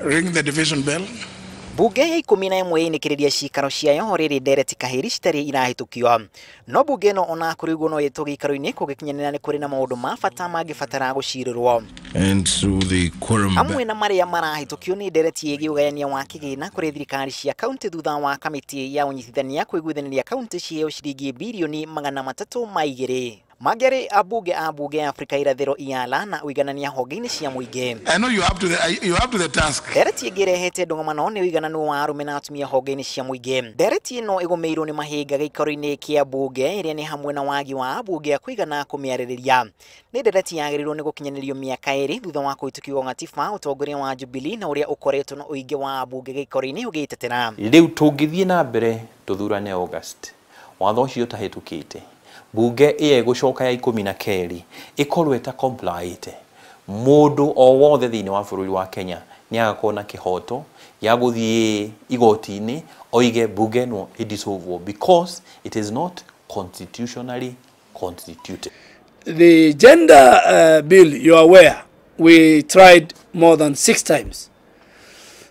Ring the division bell. Mbunge ya ikumi na imwe yainikiriria ciikaro ciayo riri ndereti kahiri citari irahitukio. No mbunge no ona kurigwo no yeto gikaro-ini kugikinyanira ni kuri na maundu ma bata magibatara gucirirwo. And through the quorum. Hamwe na maria marahitukio ni ndereti igie ugayania wa kigina kuri thirikari cia kaunti thutha wa kamiti ya unyitithania kwiguithaniria kaunti ciayo ciringi bilioni 300 maigiri. Magere abunge ya Afrika irathiro iala na uiganania honge-ini cia muingi. I know you have to the task. Ndereti igirehete ndongomano ni uigananu wa arume na atumia honge-ini cia muingi. Ndereti no igomeirwo ni mahinga gikaro-ini kia bunge iria ni hamwe na wagi wa abunge kuigana kumiaririria. Ni ndereti yagirirwo ni gukinyanirio miaka 2 thutha wa kuitukio ngatiba utongoria wa Jubilee na uria ukoretwo na uingi wa abunge gikaro-ini ugitetera. Riu tungithie na mbere tuthurane August. Watho ucio utahitukite. Mbunge iye gucoka ya 12 ikorwo eta compliant mundu o wothe thiini wa bururi wa Kenya ni agakona kihoto ya guthie igoti-ini oige mbunge no idissolve because it is not constitutionally constituted. The gender bill, you are aware, we tried more than 6 times.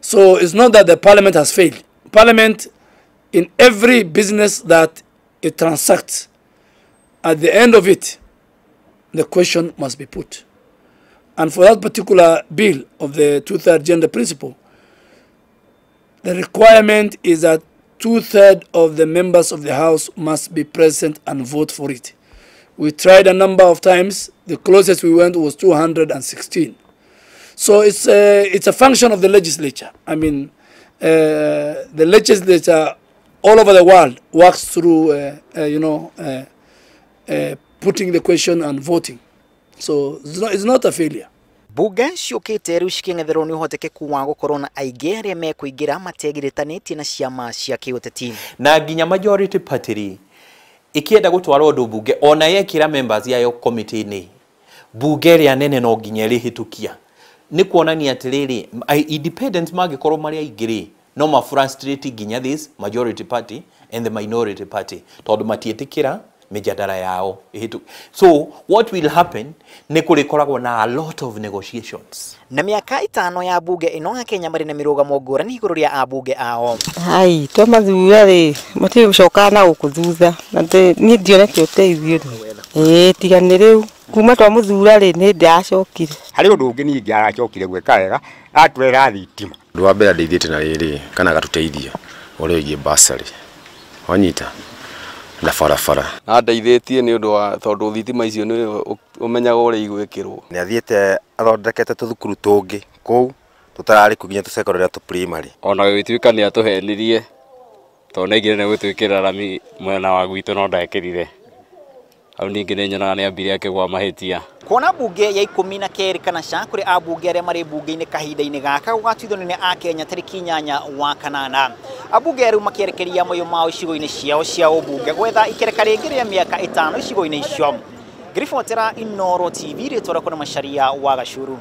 So it's not that the parliament has failed. Parliament, in every business that it transacts, at the end of it, the question must be put. And for that particular bill of the 2/3 gender principle, the requirement is that 2/3 of the members of the House must be present and vote for it. We tried a number of times. The closest we went was 216. So it's a function of the legislature. I mean, the legislature all over the world works through, putting the question and voting. So it's not a failure. Mbunge ciukite riu cikingetherwo ni uhotekeku wa gukorwo na aige aria mekuingira mategiritanĩtie na ciama cia kiuteti. Na nginya majority party ikienda gutwara undu mbunge ona yekira members yayo committee-ini mbunge ria nene no nginya rihitukia ni kuonania atiriri independent magikorwo mari aigiri no ma frustrate nginya this majority party and the minority party tondu matietikira mijadala yao. So what will happen ni kurikoragwo na a lot of negotiations. Na miaka 5 ya bunge ino ya Kenya mari na mirugamo ngurani iguru ria abunge ao. Hai to mathura ri mati gucoka na gukuthutha na ni ndionete uteithio tigani riu kuma twa muthura ri ni ndacokire hari undu ungi ni ingi aracokire gweka wega atwera thitima ndu wa mbere ndeithite na riri kana gatuteithia uri igie basari wanyita na farafara na ndeithĩtie ni undu wa tondu thitima icio ni umenyaga uri igwikirwo ni athiete athondekete tuthukuru tungi kou tutarari kuginya tu secondary tu primary ona gĩtuĩka ni atuhenirie tondu ingĩ ni gũtwĩkĩra rami mwena wa gwitũ no ndekĩrire au ningĩ nĩ nyonaga nĩ ambire akĩgwa mahĩtia. Kuona mbunge ya 12 kana ca kuri abunge aria mari mbunge-ini kahinda-ini gaka gugatuithwo ni a Kenya tariki 8 wa kanana. Abunge riu makierekeria moyo mao icigo-ini ciao cia ubunge gwetha ikereka ringi ria miaka 5 icigo-ini icio. Ngiribotera Inoro TV ritwara kuna Macharia wa Gacuru.